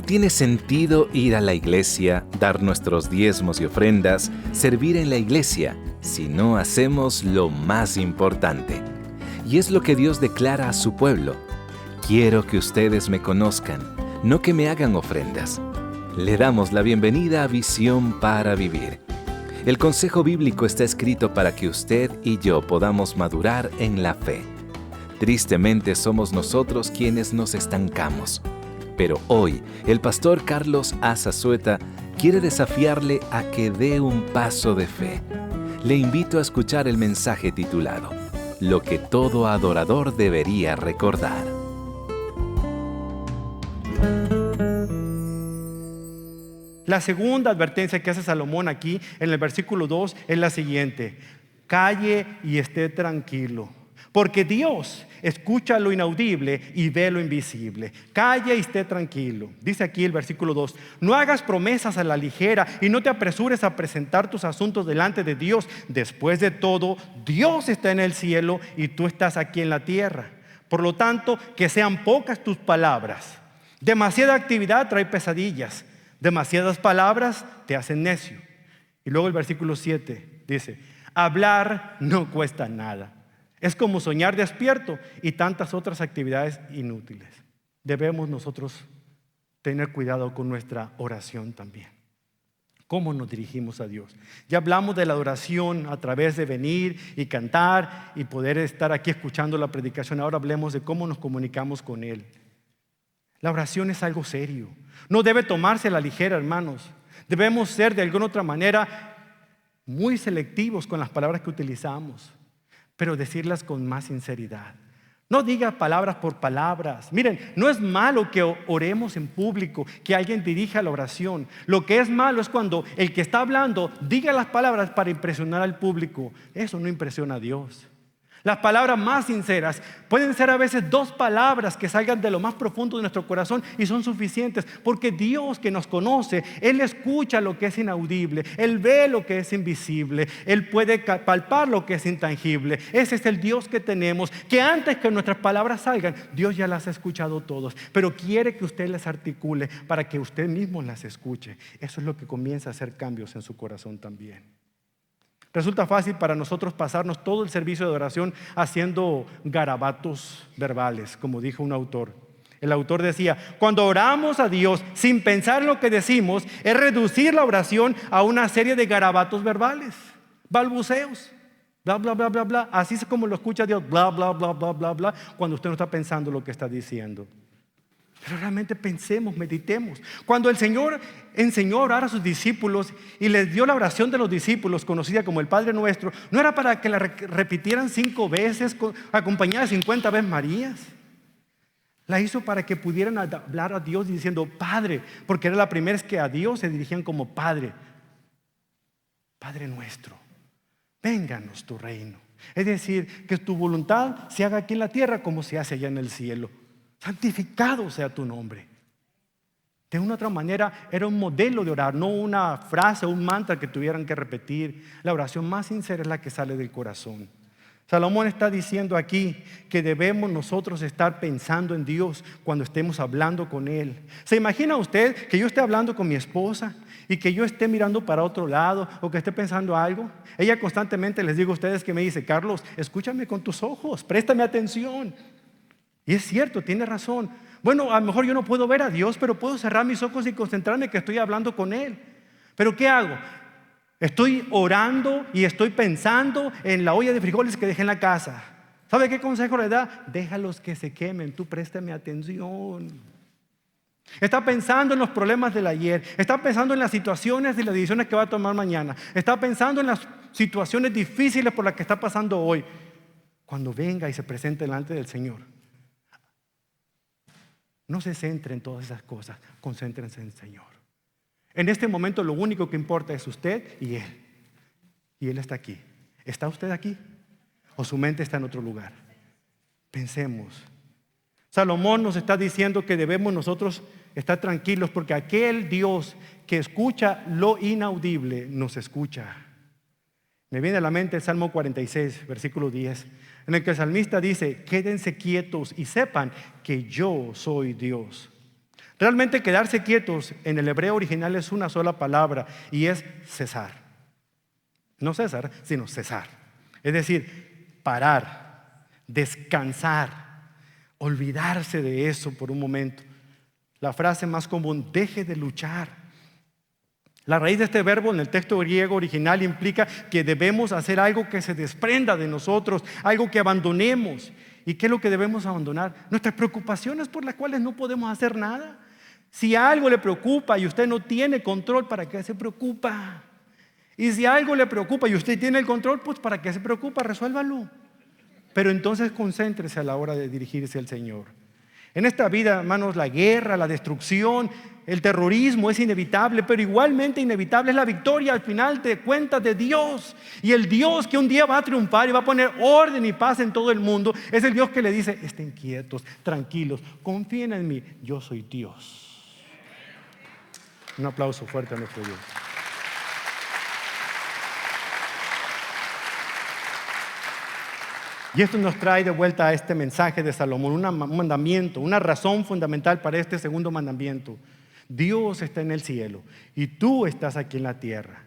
tiene sentido ir a la iglesia, dar nuestros diezmos y ofrendas, servir en la iglesia, si no hacemos lo más importante. Y es lo que Dios declara a su pueblo. Quiero que ustedes me conozcan, no que me hagan ofrendas. Le damos la bienvenida a Visión para Vivir. El consejo bíblico está escrito para que usted y yo podamos madurar en la fe. Tristemente somos nosotros quienes nos estancamos. Pero hoy, el pastor Carlos A. Zazueta quiere desafiarle a que dé un paso de fe. Le invito a escuchar el mensaje titulado Lo que todo adorador debería recordar. La segunda advertencia que hace Salomón aquí en el versículo 2 es la siguiente: calle y esté tranquilo, porque Dios escucha lo inaudible y ve lo invisible. Calle y esté tranquilo. Dice aquí el versículo 2: no hagas promesas a la ligera y no te apresures a presentar tus asuntos delante de Dios. Después de todo, Dios está en el cielo y tú estás aquí en la tierra. Por lo tanto, que sean pocas tus palabras. Demasiada actividad trae pesadillas. Demasiadas palabras te hacen necio. Y luego el versículo 7 dice: hablar no cuesta nada. Es como soñar despierto y tantas otras actividades inútiles. Debemos nosotros tener cuidado con nuestra oración también. ¿Cómo nos dirigimos a Dios? Ya hablamos de la oración a través de venir y cantar y poder estar aquí escuchando la predicación. Ahora hablemos de cómo nos comunicamos con Él. La oración es algo serio. No debe tomarse a la ligera, hermanos. Debemos ser de alguna otra manera muy selectivos con las palabras que utilizamos, pero decirlas con más sinceridad. No diga palabras por palabras. Miren, no es malo que oremos en público, que alguien dirija la oración. Lo que es malo es cuando el que está hablando diga las palabras para impresionar al público. Eso no impresiona a Dios. Las palabras más sinceras pueden ser a veces 2 palabras que salgan de lo más profundo de nuestro corazón y son suficientes, porque Dios, que nos conoce, Él escucha lo que es inaudible, Él ve lo que es invisible, Él puede palpar lo que es intangible. Ese es el Dios que tenemos, que antes que nuestras palabras salgan, Dios ya las ha escuchado todos, pero quiere que usted las articule para que usted mismo las escuche. Eso es lo que comienza a hacer cambios en su corazón también. Resulta fácil para nosotros pasarnos todo el servicio de oración haciendo garabatos verbales, como dijo un autor. El autor decía: cuando oramos a Dios sin pensar en lo que decimos, es reducir la oración a una serie de garabatos verbales, balbuceos, bla, bla, bla, bla, bla. Así es como lo escucha Dios, bla, bla, bla, bla, bla, bla, cuando usted no está pensando lo que está diciendo. Pero realmente pensemos, meditemos. Cuando el Señor enseñó a orar a sus discípulos y les dio la oración de los discípulos, conocida como el Padre Nuestro, no era para que la repitieran 5 veces, acompañada de 50 Ave Marías. La hizo para que pudieran hablar a Dios diciendo Padre, porque era la primera vez que a Dios se dirigían como Padre. Padre nuestro, vénganos tu reino. Es decir, que tu voluntad se haga aquí en la tierra como se hace allá en el cielo. Santificado sea tu nombre. De una otra manera era un modelo de orar, no una frase o un mantra que tuvieran que repetir. La oración más sincera es la que sale del corazón. Salomón está diciendo aquí que debemos nosotros estar pensando en Dios cuando estemos hablando con Él. ¿Se imagina usted que yo esté hablando con mi esposa y que yo esté mirando para otro lado o que esté pensando algo? Ella constantemente, les digo a ustedes, que me dice: Carlos, escúchame con tus ojos, préstame atención. Y es cierto, tiene razón. Bueno, a lo mejor yo no puedo ver a Dios, pero puedo cerrar mis ojos y concentrarme que estoy hablando con Él. ¿Pero qué hago? Estoy orando y estoy pensando en la olla de frijoles que dejé en la casa. ¿Sabe qué consejo le da? Déjalos que se quemen, tú préstame atención. Está pensando en los problemas del ayer. Está pensando en las situaciones y las decisiones que va a tomar mañana. Está pensando en las situaciones difíciles por las que está pasando hoy. Cuando venga y se presente delante del Señor, no se centre en todas esas cosas, concéntrense en el Señor. En este momento lo único que importa es usted y Él. Y Él está aquí. ¿Está usted aquí? ¿O su mente está en otro lugar? Pensemos. Salomón nos está diciendo que debemos nosotros estar tranquilos porque aquel Dios que escucha lo inaudible nos escucha. Me viene a la mente el Salmo 46, versículo 10, en el que el salmista dice: quédense quietos y sepan que yo soy Dios. Realmente quedarse quietos en el hebreo original es una sola palabra y es cesar. No cesar, sino cesar. Es decir, parar, descansar, olvidarse de eso por un momento. La frase más común, deje de luchar. La raíz de este verbo en el texto griego original implica que debemos hacer algo que se desprenda de nosotros, algo que abandonemos. ¿Y qué es lo que debemos abandonar? Nuestras preocupaciones por las cuales no podemos hacer nada. Si algo le preocupa y usted no tiene control, ¿para qué se preocupa? Y si algo le preocupa y usted tiene el control, pues ¿para qué se preocupa? Resuélvalo. Pero entonces concéntrese a la hora de dirigirse al Señor. En esta vida, hermanos, la guerra, la destrucción, el terrorismo es inevitable, pero igualmente inevitable es la victoria al final de cuentas de Dios. Y el Dios que un día va a triunfar y va a poner orden y paz en todo el mundo es el Dios que le dice: estén quietos, tranquilos, confíen en mí, yo soy Dios. Un aplauso fuerte a nuestro Dios. Y esto nos trae de vuelta a este mensaje de Salomón, un mandamiento, una razón fundamental para este segundo mandamiento. Dios está en el cielo y tú estás aquí en la tierra.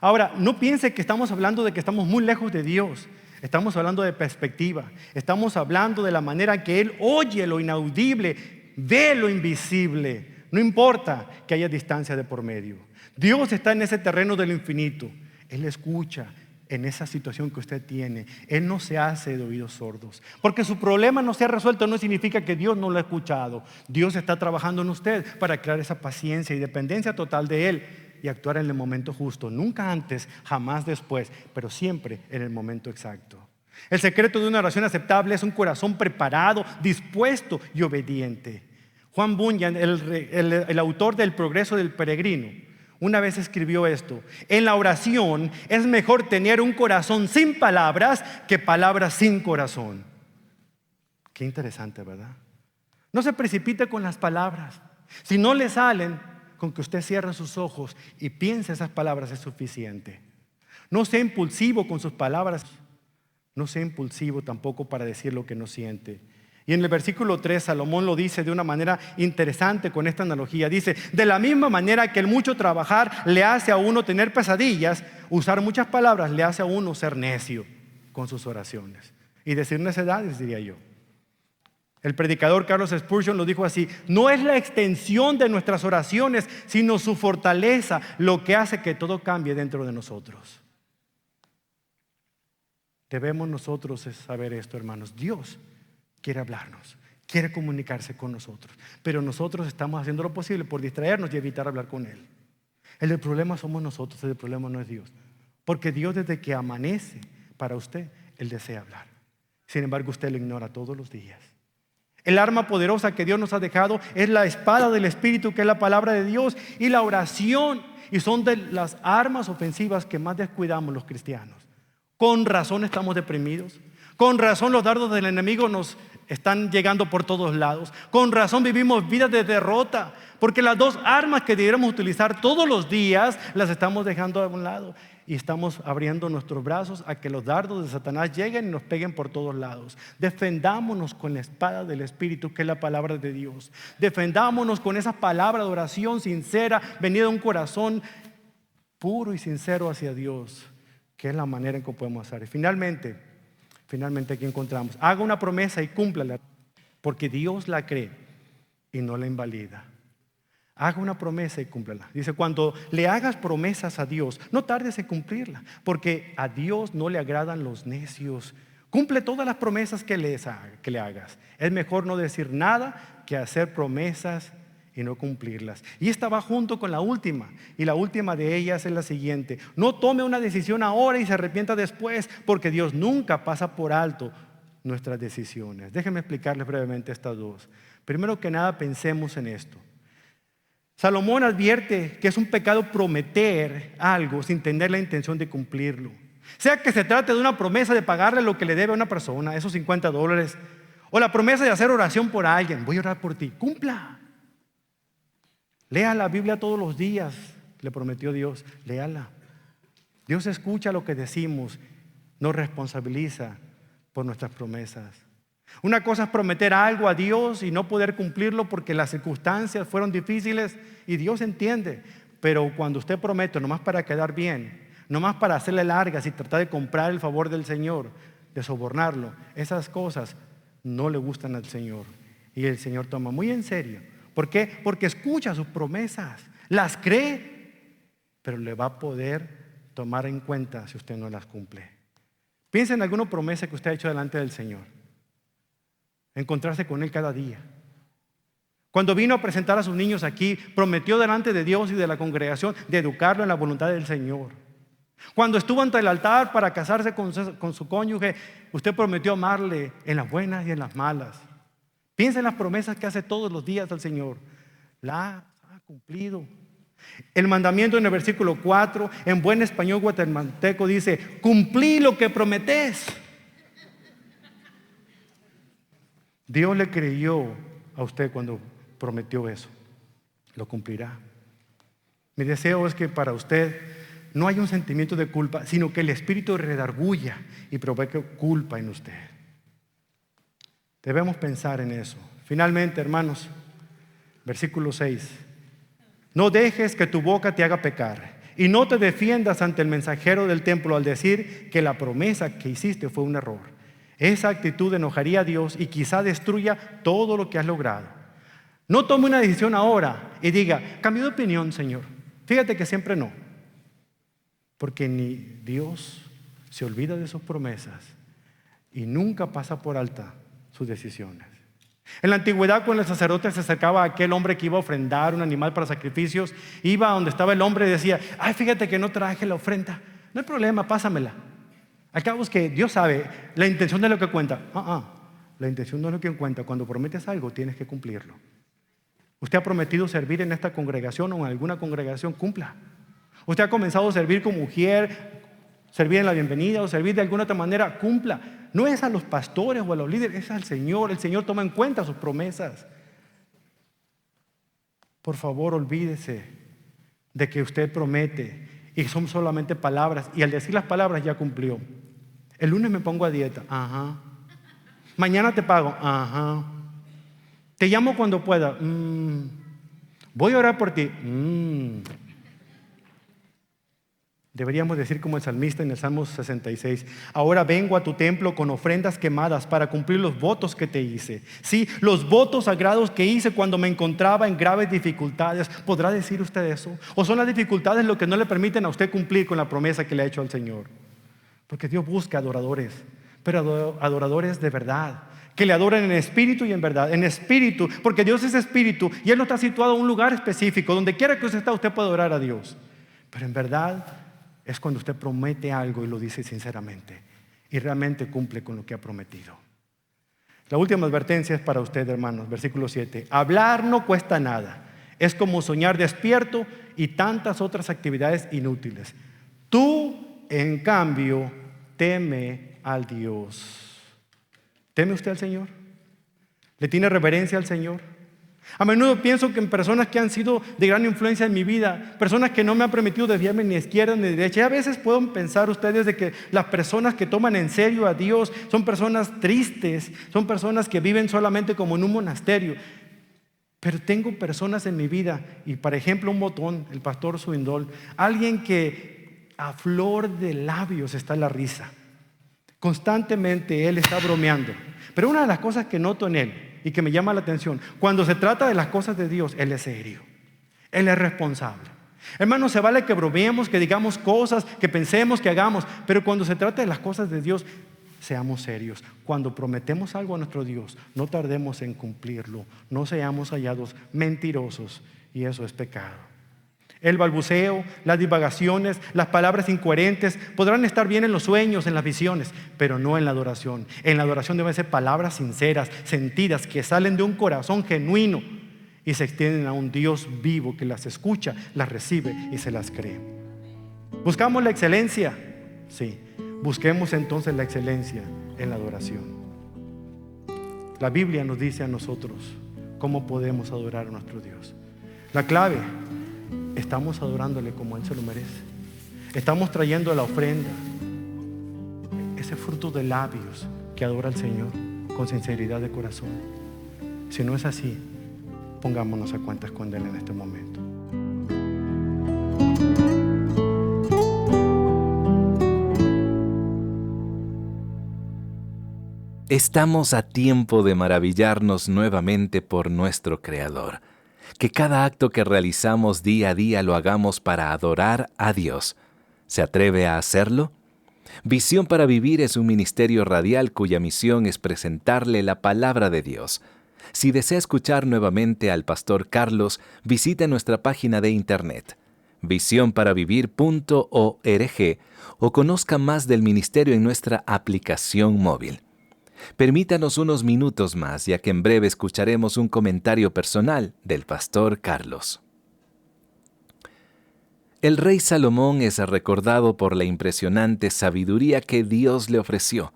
Ahora, no piense que estamos hablando de que estamos muy lejos de Dios. Estamos hablando de perspectiva. Estamos hablando de la manera que Él oye lo inaudible, ve lo invisible. No importa que haya distancia de por medio. Dios está en ese terreno del infinito. Él escucha en esa situación que usted tiene. Él no se hace de oídos sordos. Porque su problema no se ha resuelto no significa que Dios no lo ha escuchado. Dios está trabajando en usted para crear esa paciencia y dependencia total de Él y actuar en el momento justo. Nunca antes, jamás después, pero siempre en el momento exacto. El secreto de una oración aceptable es un corazón preparado, dispuesto y obediente. Juan Bunyan, el autor del Progreso del Peregrino, una vez escribió esto: en la oración es mejor tener un corazón sin palabras que palabras sin corazón. Qué interesante, ¿verdad? No se precipite con las palabras. Si no le salen, con que usted cierre sus ojos y piense esas palabras es suficiente. No sea impulsivo con sus palabras. No sea impulsivo tampoco para decir lo que no siente. Y en el versículo 3 Salomón lo dice de una manera interesante con esta analogía. Dice: de la misma manera que el mucho trabajar le hace a uno tener pesadillas, usar muchas palabras le hace a uno ser necio con sus oraciones. Y decir necedades, diría yo. El predicador Carlos Spurgeon lo dijo así: no es la extensión de nuestras oraciones, sino su fortaleza lo que hace que todo cambie dentro de nosotros. Debemos nosotros saber esto, hermanos. Dios quiere hablarnos, quiere comunicarse con nosotros, pero nosotros estamos haciendo lo posible por distraernos y evitar hablar con Él. El problema somos nosotros, el problema no es Dios. Porque Dios, desde que amanece para usted, Él desea hablar. Sin embargo, usted lo ignora todos los días. El arma poderosa que Dios nos ha dejado es la espada del Espíritu, que es la palabra de Dios, y la oración. Y son de las armas ofensivas que más descuidamos los cristianos. Con razón estamos deprimidos. Con razón los dardos del enemigo nos están llegando por todos lados. Con razón vivimos vidas de derrota, porque las dos armas que debiéramos utilizar todos los días las estamos dejando a un lado y estamos abriendo nuestros brazos a que los dardos de Satanás lleguen y nos peguen por todos lados. Defendámonos con la espada del Espíritu, que es la palabra de Dios. Defendámonos con esa palabra de oración sincera, venida de un corazón puro y sincero hacia Dios, que es la manera en que podemos hacer. Y finalmente aquí encontramos: haga una promesa y cúmplala, porque Dios la cree y no la invalida. Haga una promesa y cúmplala. Dice: cuando le hagas promesas a Dios, no tardes en cumplirla, porque a Dios no le agradan los necios. Cumple todas las promesas que le hagas. Es mejor no decir nada que hacer promesas y no cumplirlas. Y esta va junto con la última, y la última de ellas es la siguiente: no tome una decisión ahora y se arrepienta después, porque Dios nunca pasa por alto nuestras decisiones. Déjenme explicarles brevemente estas dos. Primero que nada, pensemos en esto. Salomón advierte que es un pecado prometer algo sin tener la intención de cumplirlo. Sea que se trate de una promesa de pagarle lo que le debe a una persona, esos $50, o la promesa de hacer oración por alguien: voy a orar por ti. Cumpla. Lea la Biblia todos los días, le prometió Dios. Léala. Dios escucha lo que decimos, nos responsabiliza por nuestras promesas. Una cosa es prometer algo a Dios y no poder cumplirlo porque las circunstancias fueron difíciles y Dios entiende. Pero cuando usted promete nomás para quedar bien, nomás para hacerle largas y tratar de comprar el favor del Señor, de sobornarlo, esas cosas no le gustan al Señor. Y el Señor toma muy en serio. ¿Por qué? Porque escucha sus promesas, las cree, pero le va a poder tomar en cuenta si usted no las cumple. Piensa en alguna promesa que usted ha hecho delante del Señor. Encontrarse con Él cada día. Cuando vino a presentar a sus niños aquí, prometió delante de Dios y de la congregación de educarlo en la voluntad del Señor. Cuando estuvo ante el altar para casarse con su cónyuge, usted prometió amarle en las buenas y en las malas. Piensa en las promesas que hace todos los días al Señor. Las ha cumplido. El mandamiento en el versículo 4, en buen español guatemalteco, dice: cumplí lo que prometés. Dios le creyó a usted cuando prometió eso. Lo cumplirá. Mi deseo es que para usted no haya un sentimiento de culpa, sino que el Espíritu redarguya y provoque culpa en usted. Debemos pensar en eso. Finalmente, hermanos, versículo 6. No dejes que tu boca te haga pecar y no te defiendas ante el mensajero del templo al decir que la promesa que hiciste fue un error. Esa actitud enojaría a Dios y quizá destruya todo lo que has logrado. No tome una decisión ahora y diga: cambio de opinión, Señor. Fíjate que siempre no. Porque ni Dios se olvida de sus promesas y nunca pasa por alta sus decisiones. En la antigüedad, cuando el sacerdote se acercaba a aquel hombre que iba a ofrendar un animal para sacrificios, iba a donde estaba el hombre y decía: ay, fíjate que no traje la ofrenda. No hay problema, pásamela. Al cabo es que Dios sabe la intención de lo que cuenta. La intención no es lo que cuenta. Cuando prometes algo, tienes que cumplirlo. Usted ha prometido servir en esta congregación o en alguna congregación, cumpla. Usted ha comenzado a servir como mujer, servir en la bienvenida o servir de alguna otra manera, cumpla. No es a los pastores o a los líderes, es al Señor. El Señor toma en cuenta sus promesas. Por favor, olvídese de que usted promete y son solamente palabras, y al decir las palabras ya cumplió. El lunes me pongo a dieta. Ajá. Mañana te pago. Ajá. Te llamo cuando pueda. Voy a orar por ti. Deberíamos decir como el salmista en el Salmo 66: ahora vengo a tu templo con ofrendas quemadas para cumplir los votos que te hice. Sí, los votos sagrados que hice cuando me encontraba en graves dificultades. ¿Podrá decir usted eso? ¿O son las dificultades lo que no le permiten a usted cumplir con la promesa que le ha hecho al Señor? Porque Dios busca adoradores, pero adoradores de verdad, que le adoren en espíritu y en verdad. En espíritu, porque Dios es espíritu y Él no está situado en un lugar específico. Donde quiera que usted esté, usted puede adorar a Dios. Pero en verdad es cuando usted promete algo y lo dice sinceramente y realmente cumple con lo que ha prometido. La última advertencia es para usted, hermanos, versículo 7. Hablar no cuesta nada. Es como soñar despierto y tantas otras actividades inútiles. Tú, en cambio, teme al Dios. ¿Teme usted al Señor? ¿Le tiene reverencia al Señor? A menudo pienso que en personas que han sido de gran influencia en mi vida, personas que no me han permitido desviarme ni a izquierda ni a derecha. Y a veces pueden pensar ustedes de que las personas que toman en serio a Dios son personas tristes, son personas que viven solamente como en un monasterio. Pero tengo personas en mi vida, y por ejemplo un botón, el pastor Suindol, alguien que a flor de labios está la risa. Constantemente él está bromeando. Pero una de las cosas que noto en él y que me llama la atención, cuando se trata de las cosas de Dios, Él es serio, Él es responsable. Hermanos, se vale que bromeemos, que digamos cosas, que pensemos, que hagamos, pero cuando se trata de las cosas de Dios, seamos serios. Cuando prometemos algo a nuestro Dios, no tardemos en cumplirlo, no seamos hallados mentirosos, y eso es pecado. El balbuceo, las divagaciones, las palabras incoherentes podrán estar bien en los sueños, en las visiones, pero no en la adoración. En la adoración deben ser palabras sinceras, sentidas, que salen de un corazón genuino y se extienden a un Dios vivo que las escucha, las recibe y se las cree. ¿Buscamos la excelencia? Sí. Busquemos entonces la excelencia en la adoración. La Biblia nos dice a nosotros cómo podemos adorar a nuestro Dios. La clave: estamos adorándole como Él se lo merece. Estamos trayendo la ofrenda, ese fruto de labios que adora al Señor. con sinceridad de corazón. Si no es así, pongámonos a cuentas con Él en este momento. Estamos a tiempo de maravillarnos nuevamente por nuestro Creador. Que cada acto que realizamos día a día lo hagamos para adorar a Dios. ¿Se atreve a hacerlo? Visión para Vivir es un ministerio radial cuya misión es presentarle la palabra de Dios. Si desea escuchar nuevamente al Pastor Carlos, visite nuestra página de internet, visionparavivir.org, o conozca más del ministerio en nuestra aplicación móvil. Permítanos unos minutos más, ya que en breve escucharemos un comentario personal del Pastor Carlos. El rey Salomón es recordado por la impresionante sabiduría que Dios le ofreció.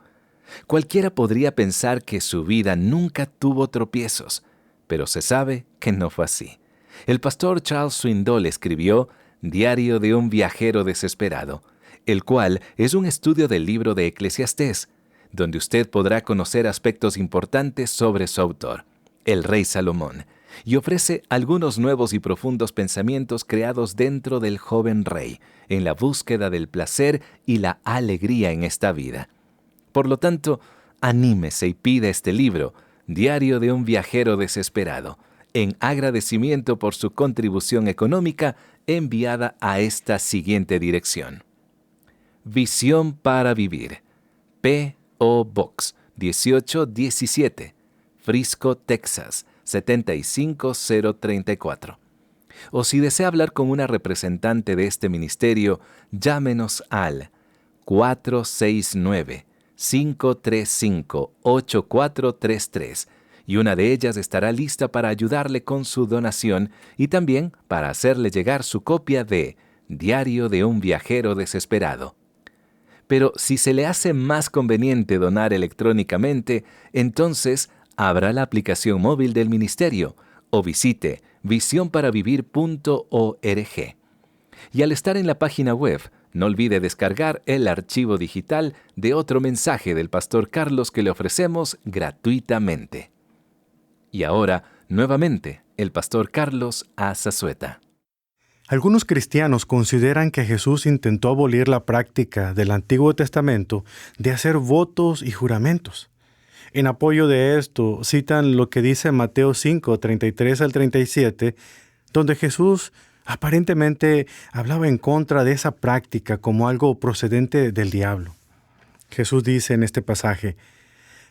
Cualquiera podría pensar que su vida nunca tuvo tropiezos, pero se sabe que no fue así. El pastor Charles Swindoll escribió Diario de un viajero desesperado, el cual es un estudio del libro de Eclesiastés, donde usted podrá conocer aspectos importantes sobre su autor, el rey Salomón, y ofrece algunos nuevos y profundos pensamientos creados dentro del joven rey, en la búsqueda del placer y la alegría en esta vida. Por lo tanto, anímese y pida este libro, Diario de un viajero desesperado, en agradecimiento por su contribución económica enviada a esta siguiente dirección. Visión para Vivir, P.O. Box 1817, Frisco, Texas 75034. O si desea hablar con una representante de este ministerio, llámenos al 469-535-8433 y una de ellas estará lista para ayudarle con su donación y también para hacerle llegar su copia de Diario de un viajero desesperado. Pero si se le hace más conveniente donar electrónicamente, entonces abra la aplicación móvil del ministerio o visite visionparavivir.org. Y al estar en la página web, no olvide descargar el archivo digital de otro mensaje del Pastor Carlos que le ofrecemos gratuitamente. Y ahora, nuevamente, el Pastor Carlos Azazueta. Algunos cristianos consideran que Jesús intentó abolir la práctica del Antiguo Testamento de hacer votos y juramentos. En apoyo de esto, citan lo que dice Mateo 5, 33 al 37, donde Jesús aparentemente hablaba en contra de esa práctica como algo procedente del diablo. Jesús dice en este pasaje,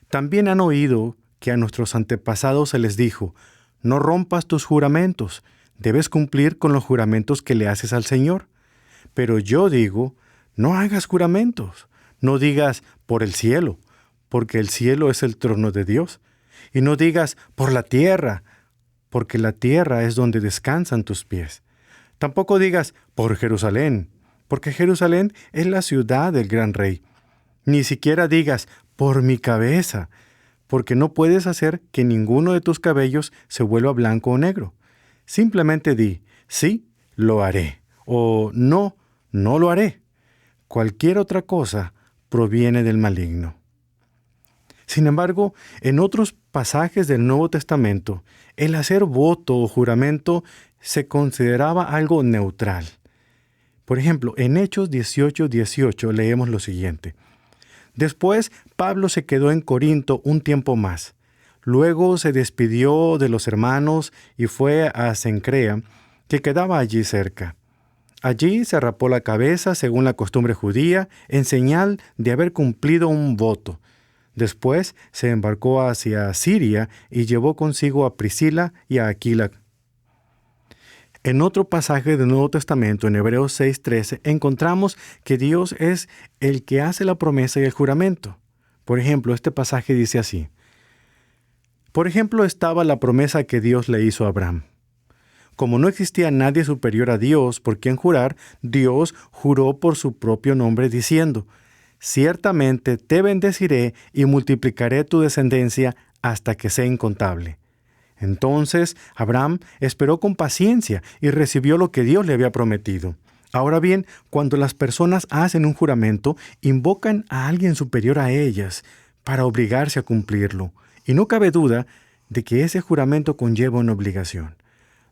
«También han oído que a nuestros antepasados se les dijo, no rompas tus juramentos, debes cumplir con los juramentos que le haces al Señor. Pero yo digo, no hagas juramentos, no digas por el cielo, porque el cielo es el trono de Dios. Y no digas por la tierra, porque la tierra es donde descansan tus pies. Tampoco digas por Jerusalén, porque Jerusalén es la ciudad del gran rey. Ni siquiera digas por mi cabeza, porque no puedes hacer que ninguno de tus cabellos se vuelva blanco o negro. Simplemente di, sí, lo haré, o no, no lo haré. Cualquier otra cosa proviene del maligno». Sin embargo, en otros pasajes del Nuevo Testamento, el hacer voto o juramento se consideraba algo neutral. Por ejemplo, en Hechos 18:18 leemos lo siguiente. Después, Pablo se quedó en Corinto un tiempo más. Luego se despidió de los hermanos y fue a Cencrea, que quedaba allí cerca. Allí se rapó la cabeza según la costumbre judía, en señal de haber cumplido un voto. Después se embarcó hacia Siria y llevó consigo a Priscila y a Aquila. En otro pasaje del Nuevo Testamento, en Hebreos 6:13, encontramos que Dios es el que hace la promesa y el juramento. Por ejemplo, este pasaje dice así. Por ejemplo, estaba la promesa que Dios le hizo a Abraham. Como no existía nadie superior a Dios por quien jurar, Dios juró por su propio nombre diciendo, «Ciertamente te bendeciré y multiplicaré tu descendencia hasta que sea incontable». Entonces Abraham esperó con paciencia y recibió lo que Dios le había prometido. Ahora bien, cuando las personas hacen un juramento, invocan a alguien superior a ellas para obligarse a cumplirlo. Y no cabe duda de que ese juramento conlleva una obligación.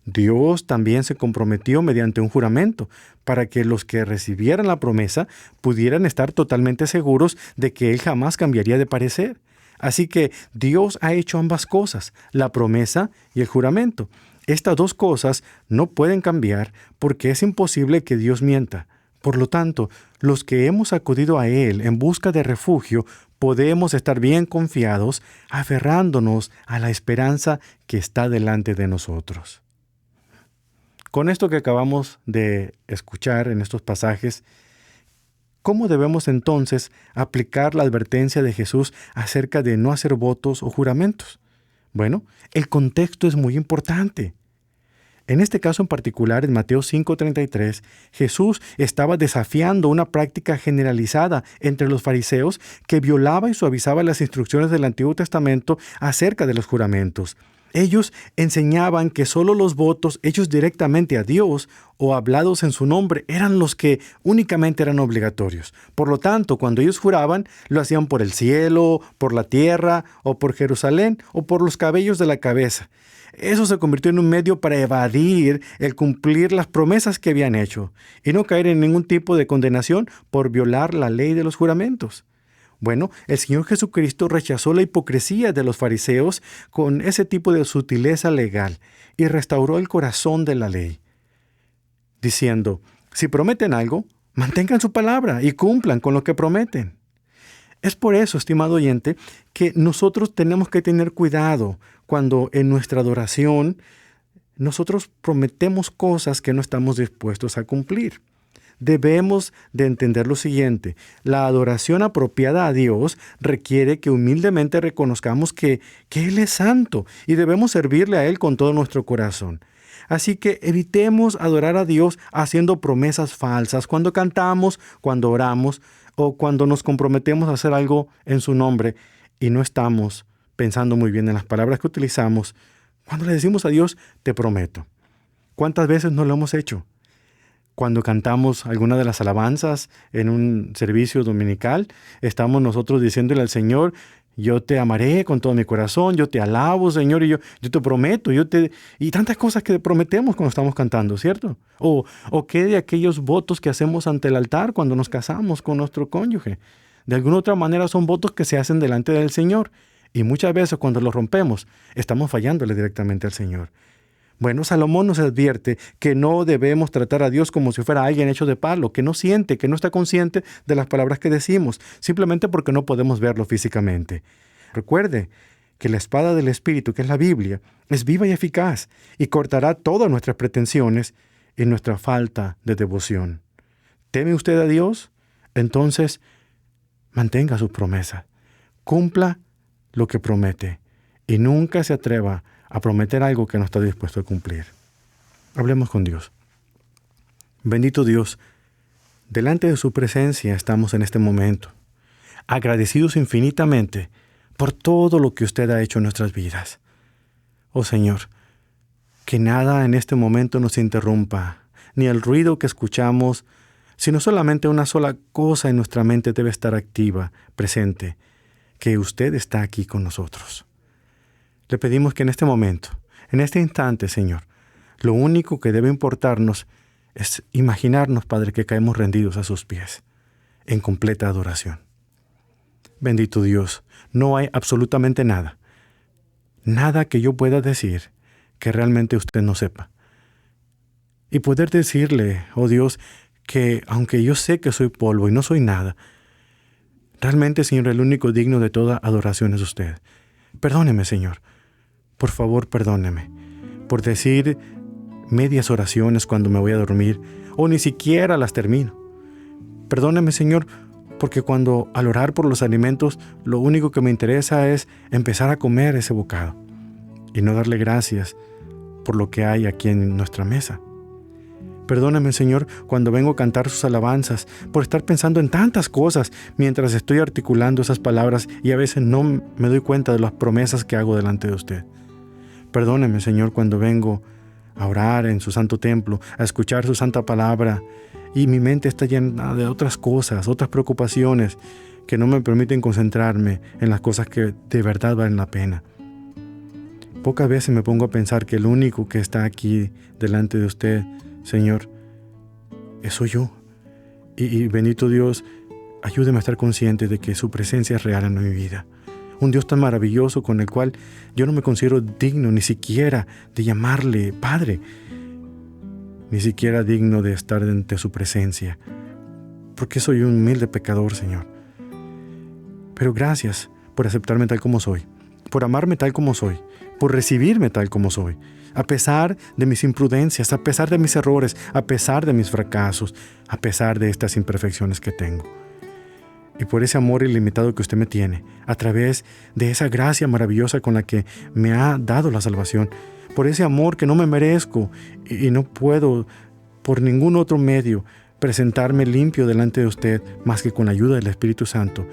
Dios también se comprometió mediante un juramento para que los que recibieran la promesa pudieran estar totalmente seguros de que Él jamás cambiaría de parecer. Así que Dios ha hecho ambas cosas, la promesa y el juramento. Estas dos cosas no pueden cambiar porque es imposible que Dios mienta. Por lo tanto, los que hemos acudido a Él en busca de refugio, podemos estar bien confiados, aferrándonos a la esperanza que está delante de nosotros. Con esto que acabamos de escuchar en estos pasajes, ¿cómo debemos entonces aplicar la advertencia de Jesús acerca de no hacer votos o juramentos? Bueno, el contexto es muy importante. En este caso en particular, en Mateo 5:33, Jesús estaba desafiando una práctica generalizada entre los fariseos que violaba y suavizaba las instrucciones del Antiguo Testamento acerca de los juramentos. Ellos enseñaban que solo los votos hechos directamente a Dios o hablados en su nombre eran los que únicamente eran obligatorios. Por lo tanto, cuando ellos juraban, lo hacían por el cielo, por la tierra, o por Jerusalén, o por los cabellos de la cabeza. Eso se convirtió en un medio para evadir el cumplir las promesas que habían hecho y no caer en ningún tipo de condenación por violar la ley de los juramentos. Bueno, el Señor Jesucristo rechazó la hipocresía de los fariseos con ese tipo de sutileza legal y restauró el corazón de la ley, diciendo, si prometen algo, mantengan su palabra y cumplan con lo que prometen. Es por eso, estimado oyente, que nosotros tenemos que tener cuidado cuando en nuestra adoración nosotros prometemos cosas que no estamos dispuestos a cumplir. Debemos de entender lo siguiente: la adoración apropiada a Dios requiere que humildemente reconozcamos que Él es santo y debemos servirle a Él con todo nuestro corazón. Así que evitemos adorar a Dios haciendo promesas falsas cuando cantamos, cuando oramos o cuando nos comprometemos a hacer algo en su nombre y no estamos pensando muy bien en las palabras que utilizamos. Cuando le decimos a Dios, te prometo. ¿Cuántas veces no lo hemos hecho? Cuando cantamos alguna de las alabanzas en un servicio dominical, estamos nosotros diciéndole al Señor, yo te amaré con todo mi corazón, yo te alabo, Señor, y yo te prometo, y tantas cosas que prometemos cuando estamos cantando, ¿cierto? O qué de aquellos votos que hacemos ante el altar cuando nos casamos con nuestro cónyuge. De alguna otra manera son votos que se hacen delante del Señor, y muchas veces cuando los rompemos, estamos fallándole directamente al Señor. Bueno, Salomón nos advierte que no debemos tratar a Dios como si fuera alguien hecho de palo, que no siente, que no está consciente de las palabras que decimos, simplemente porque no podemos verlo físicamente. Recuerde que la espada del Espíritu, que es la Biblia, es viva y eficaz y cortará todas nuestras pretensiones y nuestra falta de devoción. ¿Teme usted a Dios? Entonces, mantenga sus promesas. Cumpla lo que promete y nunca se atreva a prometer algo que no está dispuesto a cumplir. Hablemos con Dios. Bendito Dios, delante de su presencia estamos en este momento, agradecidos infinitamente por todo lo que usted ha hecho en nuestras vidas. Oh Señor, que nada en este momento nos interrumpa, ni el ruido que escuchamos, sino solamente una sola cosa en nuestra mente debe estar activa, presente, que usted está aquí con nosotros. Le pedimos que en este momento, en este instante, Señor, lo único que debe importarnos es imaginarnos, Padre, que caemos rendidos a sus pies, en completa adoración. Bendito Dios, no hay absolutamente nada que yo pueda decir que realmente usted no sepa. Y poder decirle, oh Dios, que aunque yo sé que soy polvo y no soy nada, realmente, Señor, el único digno de toda adoración es usted. Perdóneme, Señor. Por favor, perdóneme por decir medias oraciones cuando me voy a dormir o ni siquiera las termino. Perdóneme, Señor, porque cuando al orar por los alimentos, lo único que me interesa es empezar a comer ese bocado y no darle gracias por lo que hay aquí en nuestra mesa. Perdóname, Señor, cuando vengo a cantar sus alabanzas, por estar pensando en tantas cosas mientras estoy articulando esas palabras y a veces no me doy cuenta de las promesas que hago delante de usted. Perdóneme, Señor, cuando vengo a orar en su santo templo, a escuchar su santa palabra y mi mente está llena de otras cosas, otras preocupaciones que no me permiten concentrarme en las cosas que de verdad valen la pena. Pocas veces me pongo a pensar que el único que está aquí delante de usted, Señor, soy yo. Y bendito Dios, ayúdeme a estar consciente de que su presencia es real en mi vida. Un Dios tan maravilloso con el cual yo no me considero digno ni siquiera de llamarle Padre, ni siquiera digno de estar ante su presencia, porque soy un humilde pecador, Señor. Pero gracias por aceptarme tal como soy, por amarme tal como soy, por recibirme tal como soy, a pesar de mis imprudencias, a pesar de mis errores, a pesar de mis fracasos, a pesar de estas imperfecciones que tengo. Y por ese amor ilimitado que usted me tiene, a través de esa gracia maravillosa con la que me ha dado la salvación, por ese amor que no me merezco y no puedo por ningún otro medio presentarme limpio delante de usted más que con la ayuda del Espíritu Santo.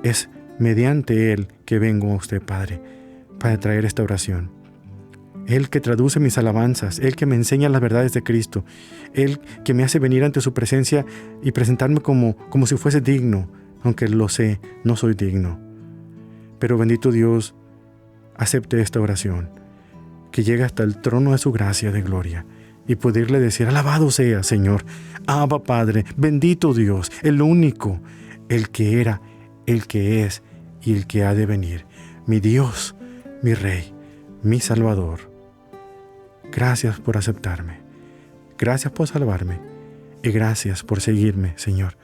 Es mediante Él que vengo a usted, Padre, para traer esta oración. Él que traduce mis alabanzas, Él que me enseña las verdades de Cristo, Él que me hace venir ante su presencia y presentarme como si fuese digno, aunque lo sé, no soy digno. Pero bendito Dios, acepte esta oración, que llegue hasta el trono de su gracia de gloria, y poderle decir: alabado sea, Señor, Abba Padre, bendito Dios, el único, el que era, el que es y el que ha de venir, mi Dios, mi Rey, mi Salvador. Gracias por aceptarme, gracias por salvarme y gracias por seguirme, Señor,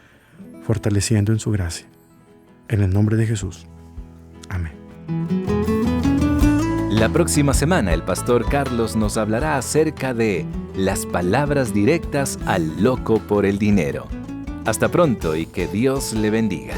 fortaleciendo en su gracia. En el nombre de Jesús. Amén. La próxima semana el pastor Carlos nos hablará acerca de las palabras directas al loco por el dinero. Hasta pronto y que Dios le bendiga.